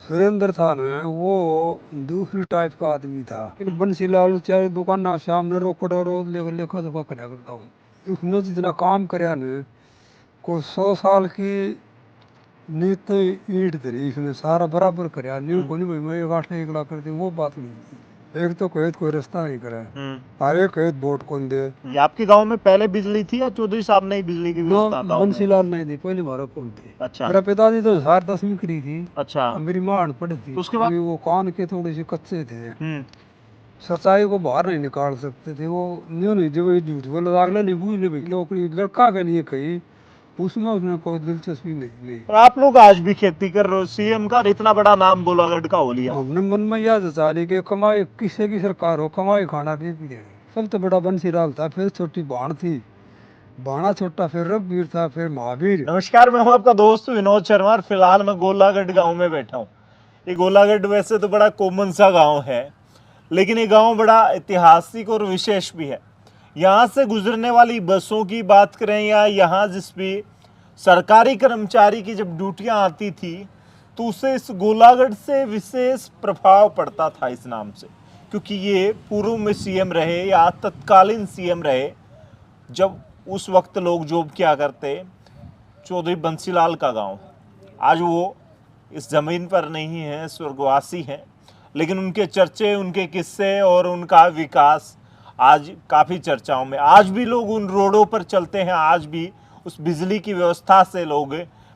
सुरेंद्र था ना वो दूसरी टाइप का आदमी था। लेकिन बंसीलाल चाहे दुकान ना सामने रोकड़ रोज लेखा दुखा करया करता हूँ। उसने जितना काम करया ने को 100 साल की नींव तो ईंट धरी इसने सारा बराबर करया। नींव को नहीं भाई मैं एक आठ एक लाख कर दी वो बात नहीं थी। एक तो कहे कोई रास्ता नहीं करे और एक कहे वोट कौन दे। ये आपके गांव में पहले बिजली थी या चौधरी साहब ने ही बिजली की ना व्यवस्था गांव में? बंसीलाल नहीं थी पहले हमारा कौन थी। अच्छा मेरा पिताजी तो 1010वीं करी थी। अच्छा। और मेरी माँ अनपढ़ थी। तो उसके बाद अभी वो कान के थोड़े से कच्चे थे। हम्म। सच्चाई को बाहर नहीं निकाल सकते थे। वो न्यू नहीं जो झूठ बोला अगला नहीं भूल नहीं भाई नौकरी लड़का के लिए कही उसमें उसने कोई दिलचस्पी नहीं ली। और आप लोग आज भी खेती कर रहे हो, सीएम का इतना बड़ा नाम गोलागढ़ का हो लिया। हमने मन में याद था कि कमाई किसी की सरकार हो कमाई खाना भी देगा। सबसे बड़ा बंसीलाल था फिर छोटी बाण थी। बाणा छोटा फिर रघुवीर था फिर महावीर। नमस्कार, मैं हूं आपका दोस्त विनोद शर्मा और फिलहाल मैं गोलागढ़ गांव में बैठा हूं। ये गोलागढ़ वैसे तो बड़ा कॉमन सा गांव है, लेकिन ये गांव बड़ा ऐतिहासिक और विशेष भी है। यहाँ से गुजरने वाली बसों की बात करें या यहाँ जिस भी सरकारी कर्मचारी की जब ड्यूटियाँ आती थी तो उसे इस गोलागढ़ से विशेष प्रभाव पड़ता था इस नाम से, क्योंकि ये पूर्व में सीएम रहे या तत्कालीन सीएम रहे जब उस वक्त लोग जॉब किया करते। चौधरी बंसीलाल का गांव आज वो इस ज़मीन पर नहीं है, स्वर्गवासी हैं, लेकिन उनके चर्चे, उनके किस्से और उनका विकास आज काफ़ी चर्चाओं में। आज भी लोग उन रोडों पर चलते हैं, आज भी उस बिजली की व्यवस्था से लोग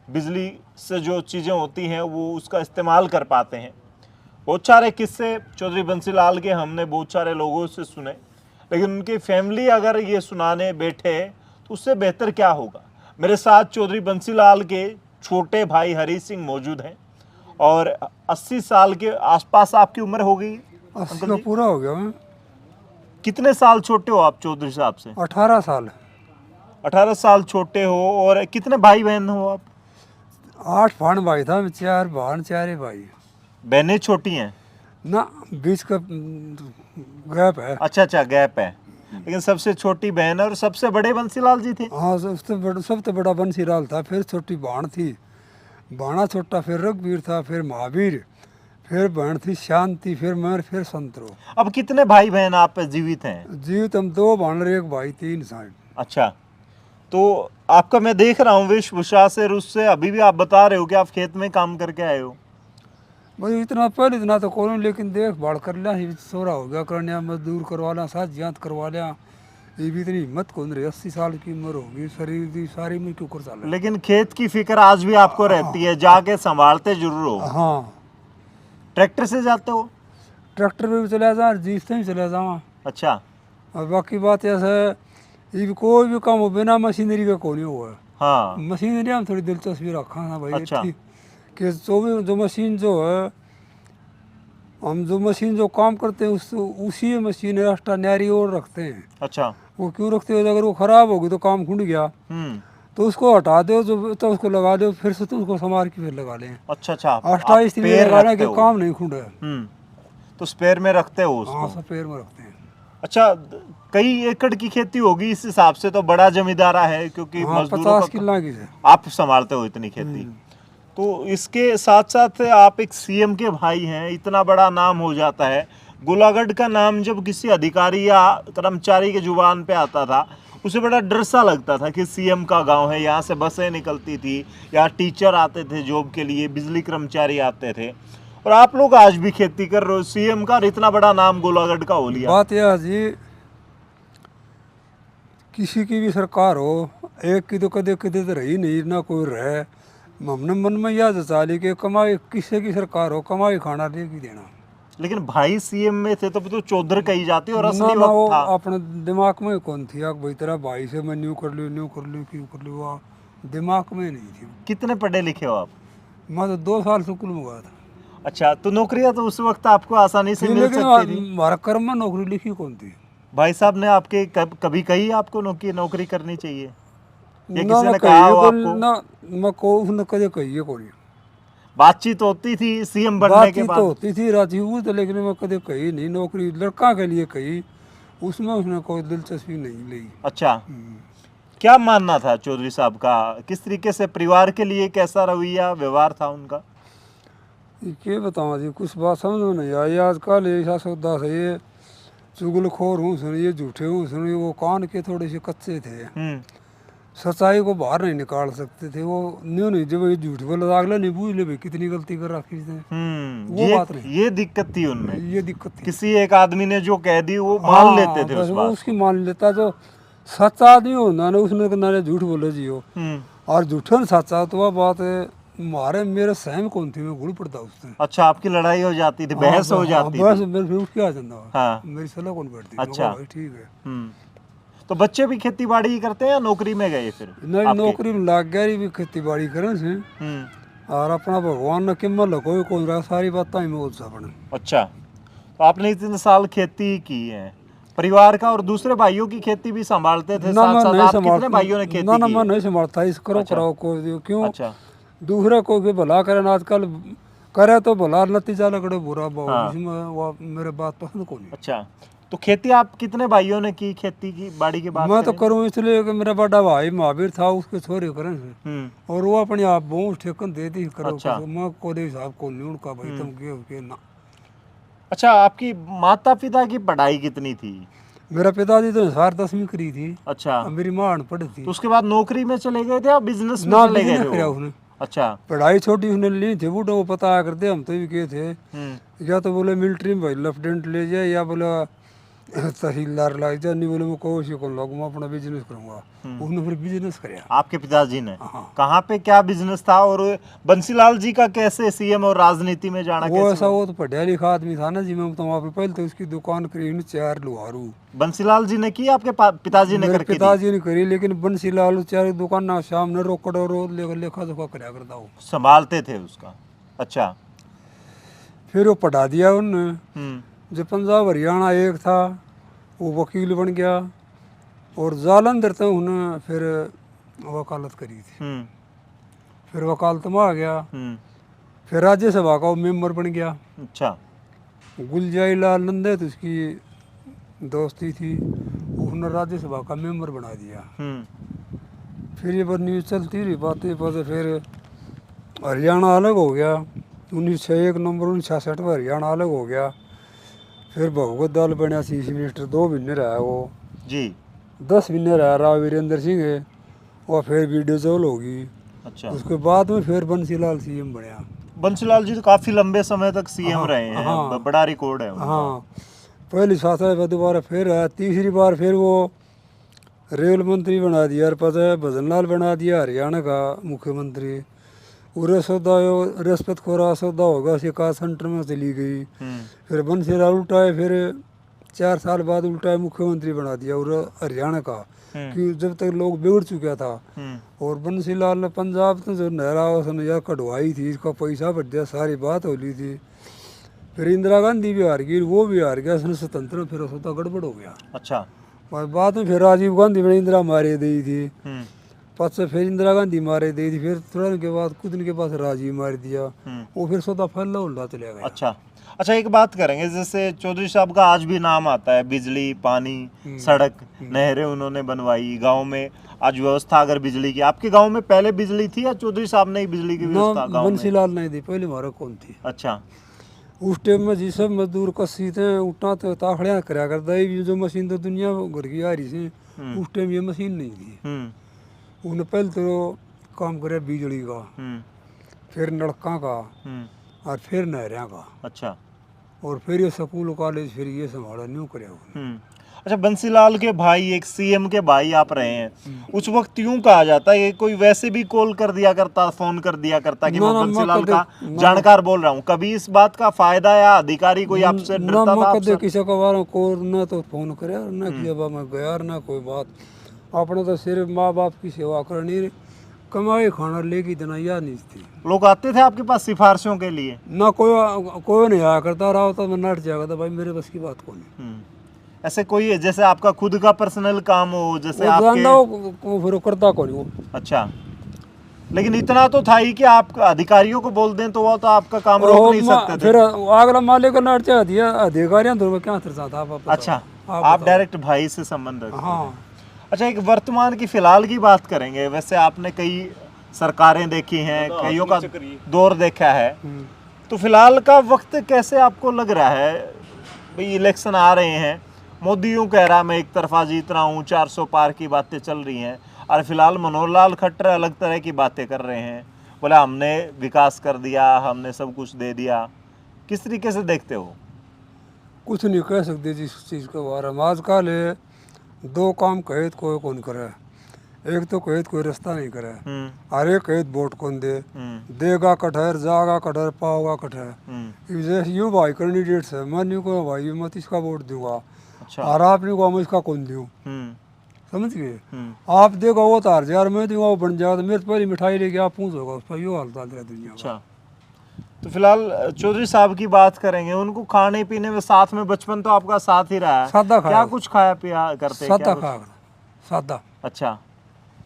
बिजली से जो चीज़ें होती हैं वो उसका इस्तेमाल कर पाते हैं। बहुत सारे किस्से चौधरी बंसीलाल के हमने बहुत सारे लोगों से सुने, लेकिन उनकी फैमिली अगर ये सुनाने बैठे तो उससे बेहतर क्या होगा। मेरे साथ चौधरी बंसीलाल के छोटे भाई हरी सिंह मौजूद हैं और 80 साल के आसपास आपकी उम्र हो गई। 80 का पूरा हो गया मैं। कितने साल छोटे हो आप चौधरी साहब से? 18 साल। 18 साल छोटे हो। और कितने भाई बहन हो आप? 8 भाण भाई था, 4 भाण 4 भाई। बहनें छोटी हैं ना बीच का गैप है। अच्छा अच्छा, गैप है। लेकिन सबसे छोटी बहन और सबसे बड़े बंसीलाल जी थे। हाँ सबसे बड़ा बंसीलाल था फिर छोटी बाण थी। बाणा छोटा फिर रघुवीर था फिर महावीर फिर बहन थी शांति फिर मैं फिर संतरो। अब कितने भाई बहन आप जीवित हैं? जीवित हम 2 भाण एक भाई 3 साइड। अच्छा, तो आपका मैं देख रहा हूँ वेशभूषा से, रूस से, अभी भी आप बता रहे हो कि आप खेत में काम करके आए हो। भाई इतना पहले इतना तो कौन लेकिन देखभाल कर लिया सोरा हो गया करने मजदूर करवा लिया साथ जांच करवा लिया। ये भी इतनी हिम्मत कौन रही 80 साल की उम्र होगी शरीर की सारी में क्यों कर चल। लेकिन खेत की फिक्र आज भी आपको रहती है, जाके संभालते जरूर हो। हाँ ट्रैक्टर से जाते हो? ट्रैक्टर पे भी चला जा जीप से भी चला जावा। अच्छा। और बाकी बात ऐसा है ये भी कोई भी काम हो बिना मशीनरी का कौन हुआ है। हाँ मशीनरी हम थोड़ी दिलचस्पी रखा था भाई। अच्छा। कि जो मशीन जो है हम जो मशीन जो काम करते हैं उसी मशीन एक्स्ट्रा न्यारी और रखते हैं। अच्छा। वो क्यों रखते हो अगर वो खराब होगी तो काम खुंड गया तो उसको हटा दो जो तो उसको लगा दो फिर से तो उसको संभाल के फिर लगा लें। अच्छा अच्छा, एक्स्ट्रा इसलिए लगाना कि काम नहीं खुंड है। तो स्पेयर में रखते हो उसको? हाँ स्पेयर में रखते हैं। अच्छा, कई एकड़ की खेती होगी इस हिसाब से तो बड़ा जमींदारा है, क्योंकि हाँ, मजदूरों 50 किला की है। आप संभालते हो इतनी खेती। तो इसके साथ साथ आप एक सीएम के भाई हैं, इतना बड़ा नाम हो जाता है। गोलागढ़ का नाम जब किसी अधिकारी या कर्मचारी के जुबान पे आता था उसे बड़ा डर सा लगता था कि सीएम का गांव है, यहाँ से बसें निकलती थी, यहाँ टीचर आते थे जॉब के लिए, बिजली कर्मचारी आते थे। और आप लोग आज भी खेती कर रहे हो, सीएम का इतना बड़ा नाम गोलागढ़ का हो लिया। बात यह है जी किसी की भी सरकार हो एक की तो कदे कदे तो रही नहीं ना कोई रहे। हमने मन में याद चाली कि कमाई किसी की सरकार हो कमाई खाना देगी देना। लेकिन भाई सीएम में थे तब तो चौधर कही जाती और ना असली ना वो वक्त था। अपने दिमाग में कौन थी भाई तेरा भाई से मैं न्यू कर लूँ क्यों कर लूँ वो दिमाग में नहीं थी। कितने पढ़े लिखे हो आप? मैं तो 2 साल स्कूल में गया था। अच्छा, तो नौकरियां तो उस वक्त आपको आसानी से मिल सकती थी। लेकिन हमारा कर्म में नौकरी लिखी कौन थी। भाई साहब ने आपके कभी कही आपको नौकरी करनी चाहिए या ना किसी ने कहा हो आपको? ना मैं को उसने कदे कही है कोई बातचीत होती थी सीएम बनने के बातचीत बाद? तो होती थी राजी हुई तो लेकिन मैं कदे कही नहीं नौकरी लड़का के लिए कही उसमें उसने कोई दिलचस्पी नहीं ली। अच्छा, क्या मानना था चौधरी साहब का, किस तरीके से परिवार के लिए कैसा रवैया व्यवहार था उनका? ये क्या बताऊँ जी, कुछ बात समझ में नहीं आई आजकल। ऐसा सौदा से ये चुगलखोर हूँ सुन, ये झूठे हूँ सुन, ये वो कान के थोड़े से कच्चे थे, सच्चाई को बाहर नहीं निकाल सकते थे। वो न्यू नहीं, जब ये झूठ बोले अगला नहीं पूछ ले भाई कितनी गलती कर रखी इसने, वो बात नहीं। ये दिक्कत थी उनमें, ये दिक्कत थी। किसी एक आदमी ने जो कह दी वो मान लेते थे बस उस वो बात उसकी मान लेता। जो सच्चा आदमी होना ना, उसने कहना ना झूठ बोले जी हो, और झूठा न सच्चा, तो वह बात मारे मेरे सहम कौन थी, मैं गुड़ पड़ता उससे। अच्छा, आपकी लड़ाई हो जाती थी, बहस हो जाती बस थी। मेरे फिर उठ के आ जाता। हाँ। मेरी सलाह कौन बैठती। अच्छा। भाई ठीक है। तो बच्चे भी खेती बाड़ी ही करते हैं या नौकरी में गए फिर? नहीं, आपके? नौकरी में लाग गया, भी खेती बाड़ी करें से, और अपना भगवान ने किम्मत कोई कौन रहा, सारी बात ही में उत्साह बने। अच्छा, तो आपने इतने साल खेती की है, परिवार का और दूसरे भाइयों की खेती भी संभालते थे ना साथ मैं साथ? नहीं आप संभाल, कितने भाइयों ने खेती ना की मैं है? नहीं संभालता इस करो अच्छा। कराओ को, क्यों अच्छा। दूसरे को भी भला करे ना, आजकल करे तो भला, नतीजा लगड़े बुरा बहुत, हाँ। इसमें वो मेरे बात पसंद को नहीं। अच्छा, तो खेती आप कितने भाइयों ने की, खेती की बाड़ी की बात मैं तो करें? करूँ इसलिए कि मेरा बड़ा भाई महावीर था, उसके छोरे करें से, और वो अपने आप बहुत ठेकन देती करो। अच्छा। मैं कोई हिसाब को नहीं उनका भाई तुम के ना। अच्छा, आपकी माता पिता की पढ़ाई कितनी थी? मेरा पिताजी तो 10वीं करी थी। अच्छा, और मेरी माँ अनपढ़ थी। तो उसके बाद नौकरी में चले गए थे या बिजनेस में ना चले गए बिजनेस थे करा वो? उसने। अच्छा। पढ़ाई छोटी उसने ली थी, बूढ़ों को पता करते, हम तो भी गए थे। या तो बोले मिलिट्री में भाई लेफ्टिनेंट ले जाए, या बोला तहसीलदार लाग जाए, नहीं बोले मैं कोई सी को लगूंगा, अपना बिजनेस करूंगा। उसने फिर बिजनेस कराया। आपके पिताजी ने? हाँ। कहाँ पे क्या बिजनेस था? और बंसीलाल जी का कैसे सीएम और राजनीति में जाना वो कैसे ऐसा, हुआ? वो तो पढ़ा लिखा आदमी था ना जी। मैं बताऊँ आपको, पहले तो उसकी दुकान करी ने 4 लुहारू। बंसीलाल जी ने की, आपके पिताजी ने मेरे करके दी? पिताजी ने करी, लेकिन बंसीलाल 4 दुकान ना सामने रोकड़ और लेखा जोखा कराया करता वो, संभालते थे उसका? अच्छा। फिर वो पढ़ा दिया उनने। जो पंजाब हरियाणा एक था, वो वकील बन गया, और जालंधर तक उन्हें फिर वकालत करी थी। फिर वकालत में आ गया, फिर राज्यसभा का वो मेंबर बन गया। अच्छा। गुलजाई लाल नंदे तो उसकी दोस्ती थी, उसने राज्यसभा का मेंबर बना दिया। फिर ये बस न्यूज़ चलती रही, बातें बातें, फिर हरियाणा अलग हो गया। 1901 नंबर 1966 में हरियाणा अलग हो गया। फिर भगवत दल बनया चीफ मिनिस्टर, 2 महीने रहा वो जी। 10 महीने रहा राव वीरेंद्र सिंह है, और फिर वीडियो चौल होगी। अच्छा। उसके बाद में फिर बंसीलाल सीएम बनया। बंसीलाल जी तो काफी लंबे समय तक सीएम रहे हैं। हाँ। बड़ा रिकॉर्ड है उनका। हाँ, पहली शासन में दोबारा फिर आया, तीसरी बार फिर वो रेल मंत्री बना दिया, और पता है भजनलाल बना दिया हरियाणा का मुख्यमंत्री। पूरे सौदा रिश्वत खोरा सौदा होगा शिकायत सेंटर में चली गई। फिर बंसीलाल उल्टाए, फिर 4 साल बाद उल्टाए मुख्यमंत्री बना दिया और हरियाणा का, कि जब तक लोग बिगड़ चुका था। और बंसीलाल ने पंजाब तो जो नहरा उसने या कटवाई थी, इसका पैसा बढ़ गया, सारी बात हो ली थी। फिर इंदिरा गांधी भी हार गई, वो भी हार गया, उसने स्वतंत्र, फिर सौदा गड़बड़ हो गया। अच्छा। और बाद में फिर राजीव गांधी ने इंदिरा मारे दी थी, पद से फिर इंदिरा गांधी मारे दी थी, फिर थोड़ा दिन के बाद कुछ दिन के पास राजीव मार दिया, वो फिर सौदा फैला उल्टा चले गया। अच्छा। अच्छा, एक बात करेंगे, जैसे चौधरी साहब का आज भी नाम आता है, बिजली, पानी, सड़क, नहरें उन्होंने बनवाई, गांव में आज व्यवस्था अगर बिजली की, आपके गांव में पहले बिजली थी या चौधरी साहब ने ही बिजली की व्यवस्था गांव में? बंसीलाल नहीं थी, पहले हमारा कौन थी। अच्छा। उस टाइम में जी सब मजदूर कसी थे, उठना तो ताखड़ियाँ कराया करता है। ये जो मशीन तो दुनिया घर की आ रही थी, उस टाइम ये मशीन नहीं थी। उन्हें पहले तो काम करे बिजली का, फिर नलका का, और फिर नहरिया का। अच्छा। और फिर ये स्कूल कॉलेज फिर ये संभाला न्यू करे। अच्छा, बंसीलाल के भाई, एक सीएम के भाई आप रहे हैं, उस वक्त यूं कहा जाता है, कोई वैसे भी कॉल कर दिया करता, फोन कर दिया करता कि मैं बंसीलाल का जानकार बोल रहा हूँ, कभी इस बात का फायदा या अधिकारी कोई आपसे डरता था? ना कदे किसी को बार को ना तो फोन करे, ना किया बा मैं गया, ना कोई बात। अपने तो सिर्फ माँ बाप की सेवा करनी, कमाई खाना लेके देना याद नहीं थी। लोग आते थे आपके पास सिफारिशों के लिए? ना कोई नहीं आया करता रहा होता, मैं नट जाएगा था भाई, मेरे बस की बात को नहीं। ऐसे कोई है जैसे आपका खुद का पर्सनल काम हो, जैसे वो आपके फिर करता कौन वो। अच्छा, लेकिन इतना तो था ही कि आप अधिकारियों को बोल दें तो वो तो आपका काम रोक नहीं सकते थे। फिर अगला मालिक का नट चाह दिया अधिकारियों तो क्या था आप। अच्छा, आप डायरेक्ट भाई से संबंध रखते थे। हाँ। अच्छा, एक वर्तमान की फिलहाल की बात करेंगे। वैसे आपने कई सरकारें देखी हैं, कईयों का दौर देखा है, तो फिलहाल का वक्त कैसे आपको लग रहा है? भाई इलेक्शन आ रहे हैं, मोदी यूँ कह रहा मैं एक तरफा जीत रहा हूँ, 400 पार की बातें चल रही हैं, और फिलहाल मनोहर लाल खट्टर अलग तरह की बातें कर रहे हैं, बोला हमने विकास कर दिया, हमने सब कुछ दे दिया। किस तरीके से देखते हो? कुछ नहीं कह सकते जिस चीज़ के बारे में। आजकल दो काम कहे तो कोई कौन करे। एक तो कहे तो कोई रास्ता नहीं करे, और एक कहे तो वोट कौन दे। देगा कठहर, जागा कठहर, पाओगा कठहर। जैसे यूँ भाई कैंडिडेट है, मैं नहीं को भाई मत इसका वोट दूंगा, अच्छा। और आप नहीं को मैं इसका कौन दूँ, समझ गए। आप देखो वो तो हार जाए और मैं दूंगा वो बन जाएगा, तो मेरे पहली मिठाई लेके आप पूछोगा उस पर। यो हालता है दुनिया का। अच्छा, तो फिलहाल चौधरी साहब की बात करेंगे, उनको खाने पीने में साथ में बचपन तो आपका साथ ही रहा है, सादा खाया, क्या कुछ खाया पिया करते? सादा क्या कुछ? खा, सादा। अच्छा,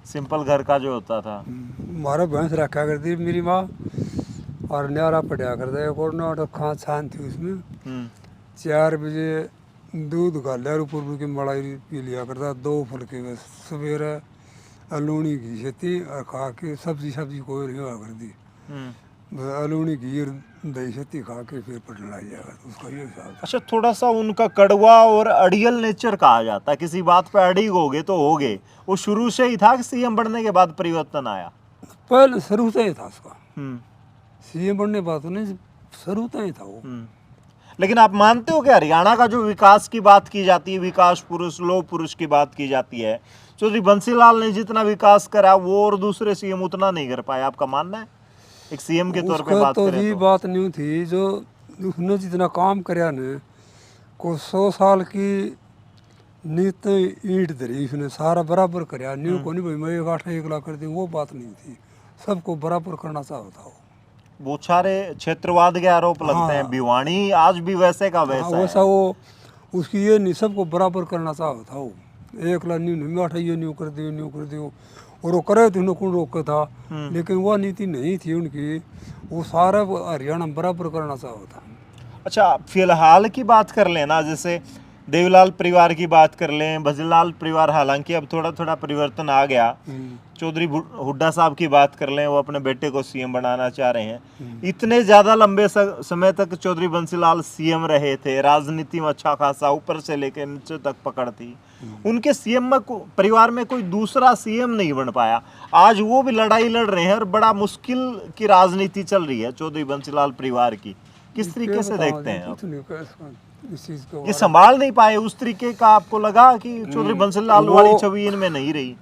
सिंपल घर का जो होता था। हमारा भैंस रखा करती मेरी माँ, और न्यारा पड़ा करता एक और ना खान छान थी उसमें। 4 बजे दूध गालिया ऊपर की मलाई पी लिया करता, 2 फुलके बस सवेरे अलूनी घी सेती, और खा के सब्जी कोई नहीं हुआ करती, अलूनी घी और दही सेती खा के फिर पटन लग जाएगा, तो उसका ये हिसाब। अच्छा, थोड़ा सा उनका कड़वा और अड़ियल नेचर कहा जाता है, किसी बात पे अड़ी होगे तो होगे, वो शुरू से ही था कि सीएम बनने के बाद परिवर्तन आया? पहले शुरू से ही था उसका, सीएम बनने के बाद तो नहीं, शुरू से ही था वो। लेकिन आप मानते हो कि हरियाणा का जो विकास की बात की जाती है, विकास पुरुष लोह पुरुष की बात की जाती है, चौधरी बंसीलाल ने जितना विकास करा वो और दूसरे सीएम उतना नहीं कर पाए, आपका मानना है? एक सीएम के तौर पे बात तो करें ये तो बात नहीं थी जो उसने जितना काम कराया ने, को 100 साल की नीत ईंट धरी उसने, सारा बराबर कराया। न्यू को नहीं भाई मैं 1 लाख कर दी, वो बात नहीं थी, सबको बराबर करना चाहता हो। वो सारे क्षेत्रवाद के आरोप लगते हैं, भिवानी आज भी वैसे का वैसा वैसा है। वो उसकी ये नहीं, सबको बराबर करना चाहता हो। 1 लाख न्यू 8 ये न्यू कर दियो, और वो करे तो उन्हें कौन रोका था, लेकिन वो नीति नहीं थी उनकी, वो सारा हरियाणा बराबर करना चाहता। अच्छा, फिलहाल की बात कर लेना, जैसे देवीलाल परिवार की बात कर लें, भजनलाल परिवार, हालांकि अब थोड़ा थोड़ा परिवर्तन आ गया। चौधरी हुड्डा साहब की बात कर लें, वो अपने बेटे को सीएम बनाना चाह रहे हैं। इतने ज्यादा लंबे समय तक चौधरी बंसीलाल सीएम रहे थे, राजनीति में अच्छा खासा ऊपर से लेकर नीचे तक पकड़ थी। उनके सीएम में परिवार में कोई दूसरा सीएम नहीं बन पाया, आज वो भी लड़ाई लड़ रहे हैं और बड़ा मुश्किल की राजनीति चल रही है चौधरी बंसीलाल परिवार की। किस तरीके से देखते हैं आप? ये संभाल नहीं पाए उस तरीके का, आपको लगा कि चौधरी बंसीलाल वाली छवि इनमें नहीं रही?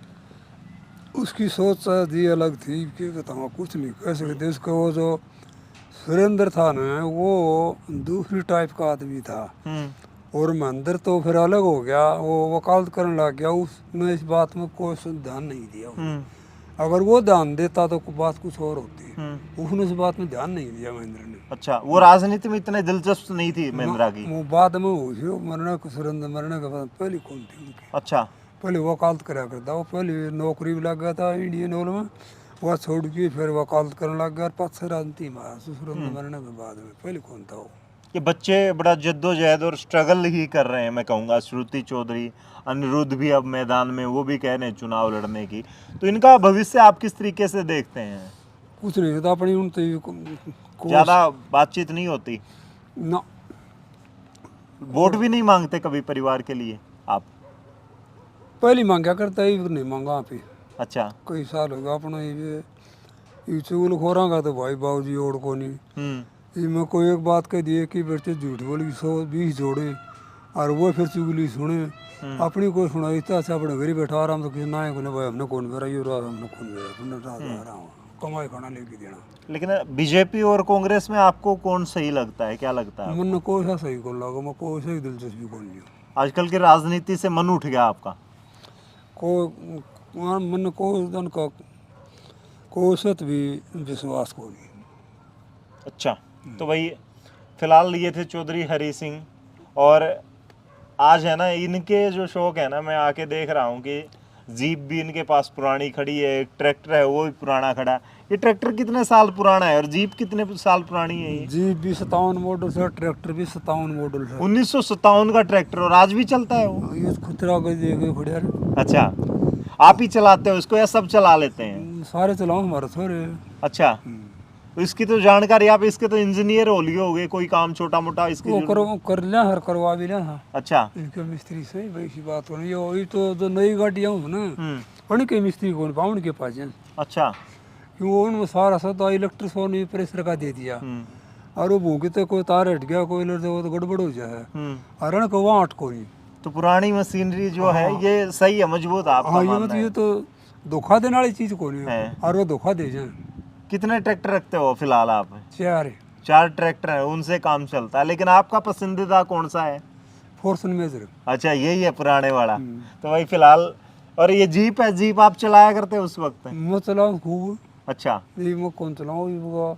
उसकी सोच शायद ये अलग थी, क्या बताऊँ, कुछ नहीं कह सकते। उसका वो जो सुरेंद्र था ना, वो दूसरी टाइप का आदमी था, और महेंद्र तो फिर अलग हो गया, वो वकालत करने लग गया, उसने इस बात में कोई ध्यान नहीं दिया। अगर वो ध्यान देता तो बात कुछ और होती, उसने इस बात में ध्यान नहीं दिया महेंद्र ने। अच्छा, वो राजनीति में इतने दिलचस्प नहीं थी महेंद्रा की? वो बाद में हुई, मरने को सुरेंद्र मरने के बाद पहले कौन थी उनकी। अच्छा, पहले वकालत करा करता, वो पहले नौकरी भी लग गया था इंडियन ऑयल में, वह छोड़ के फिर वकालत करने लग गया, 5 राजनीति में आया सुरेंद्र मरने के बाद में। पहले कौन था वो? ये बच्चे बड़ा जद्दोजहद और स्ट्रगल ही कर रहे हैं, मैं कहूँगा। श्रुति चौधरी, अनिरुद्ध भी अब मैदान में, वो भी कह रहे हैं चुनाव लड़ने की, तो इनका भविष्य आप किस तरीके से देखते हैं? कुछ नहीं होता अपनी उन ज्यादा बातचीत नहीं होती ना, वोट भी नहीं मांगते कभी परिवार के लिए आप? पहली मांगा करता ही नहीं मांगा पे। अच्छा, कई साल हो गया अपना ये चुगल खोरांगा तो भाई बाबूजी और को नहीं, मैं कोई एक बात कह दिए कि बच्चे झूठ बोली 120 जोड़े, और वो फिर चुगली सुने, अपनी को सुना इतना अच्छा अपने घर ही बैठा आराम, तो किसी ना है भाई हमने कौन बेरा ये रहा, हमने कौन बेरा कमाई खाना लेके देना। लेकिन बीजेपी और कांग्रेस में आपको कौन सही लगता है, क्या लगता है? मन कोई सा सही कौन लगा, मैं कोई सा दिलचस्पी कौन नहीं। आजकल की राजनीति से मन उठ गया आपका? मन को जन का कोई सत भी विश्वास को नहीं। अच्छा, तो भाई फिलहाल ये थे चौधरी हरी सिंह, और आज है ना इनके जो शौक है ना, मैं आके देख रहा हूँ कि जीप भी इनके पास पुरानी खड़ी है, एक ट्रैक्टर है वो भी पुराना खड़ा है। ये ट्रैक्टर कितने साल पुराना है और जीप कितने साल पुरानी है? ये जीप भी 57 मॉडल से, ट्रैक्टर भी 57 मॉडल से। 1957 का ट्रैक्टर, और आज भी चलता है वो? ये खुतरा के देखे खड़े यार। अच्छा, आप ही चलाते हो इसको या सब चला लेते हैं? सारे चलाओ हमारे थोड़े। अच्छा, तो इसकी तो जानकारी आप इसके तो इंजीनियर हो गए, कोई काम छोटा मोटा इसकी वो जरूरत- कर लिया हर करवा भी लिया हाँ अच्छा। इनके मिस्त्री से वैसी बात हो रही है। वही तो जो नई गाड़ियाँ हो ना उनके मिस्त्री कौन पाऊँ उनके पास जाए, अच्छा। क्यों उनमें सारा सदा इलेक्ट्रिक सोनी प्रेशर का दे दिया हम्म। और वो भूखी तो कोई तार हट गया कोई लड़ वो तो गड़बड़ हो जाए और ना को वहाँ अटको नहीं। तो पुरानी मशीनरी जो है ये सही है, मजबूत है आपका हाँ ये मानना मतलब है? ये तो धोखा देने वाली चीज को नहीं है। और वो धोखा दे जाए। कितने ट्रैक्टर रखते हो फिलहाल आप? चार 4 ट्रैक्टर है, उनसे काम चलता है। लेकिन आपका पसंदीदा कौन सा है? फोर्सन मेजर। अच्छा यही है पुराने वाला। तो भाई फिलहाल, और ये जीप है, जीप आप चलाया करते हो उस वक्त? मैं चलाऊँ खूब, अच्छा। ये मैं कौन चलाऊँ, ये वो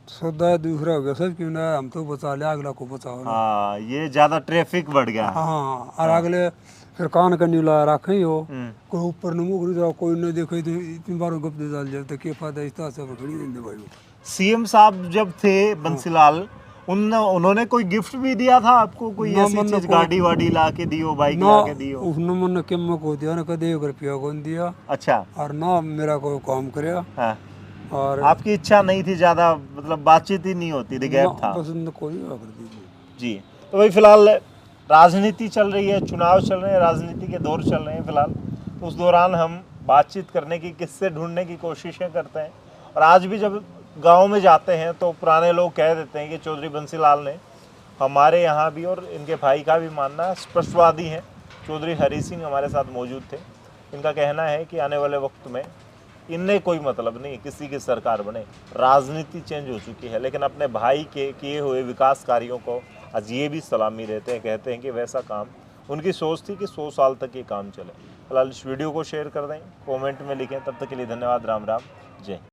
सौदा दूसरा हो गया सब क्यों ना हम तो बचा लिया अगला को बचाओ ना। हाँ ये ज्यादा ट्रैफिक बढ़ गया है। हाँ और अगले फिर कान का नीला रखे ही हो हम्म। कोई ऊपर न मुख जाओ कोई न देखे तो इतनी बार गप दे डाल जाए तो क्या फायदा इस तरह से खड़ी देंगे भाई। सीएम साहब जब थे बंसीलाल, उन्होंने कोई गिफ्ट भी दिया था आपको? कोई ना, ऐसी मन चीज, कोई- गाड़ी वाड़ी ला के दियो, बाइक ना ला के दियो? उसने मन केम को दिया ना कदे 1 रुपया कौन दिया अच्छा। और ना मेरा कोई काम करे हाँ। और आपकी इच्छा नहीं थी ज्यादा, मतलब बातचीत ही नहीं होती थी, गैप था? पसंद कोई कर दीजिए जी। तो भाई फिलहाल राजनीति चल रही है, चुनाव चल रहे हैं, राजनीति के दौर चल रहे हैं फिलहाल, तो उस दौरान हम बातचीत करने की, किस्से ढूंढने की कोशिशें करते हैं। और आज भी जब गांव में जाते हैं तो पुराने लोग कह देते हैं कि चौधरी बंसीलाल ने हमारे यहाँ भी, और इनके भाई का भी मानना स्पष्टवादी हैं, चौधरी हरी सिंह हमारे साथ मौजूद थे। इनका कहना है कि आने वाले वक्त में इनने कोई मतलब नहीं किसी की सरकार बने, राजनीति चेंज हो चुकी है, लेकिन अपने भाई के किए हुए विकास कार्यों को आज ये भी सलामी देते हैं। कहते हैं कि वैसा काम उनकी सोच थी कि 100 साल तक ये काम चले। फिलहाल इस वीडियो को शेयर कर दें, कमेंट में लिखें। तब तक के लिए धन्यवाद। राम राम, जय।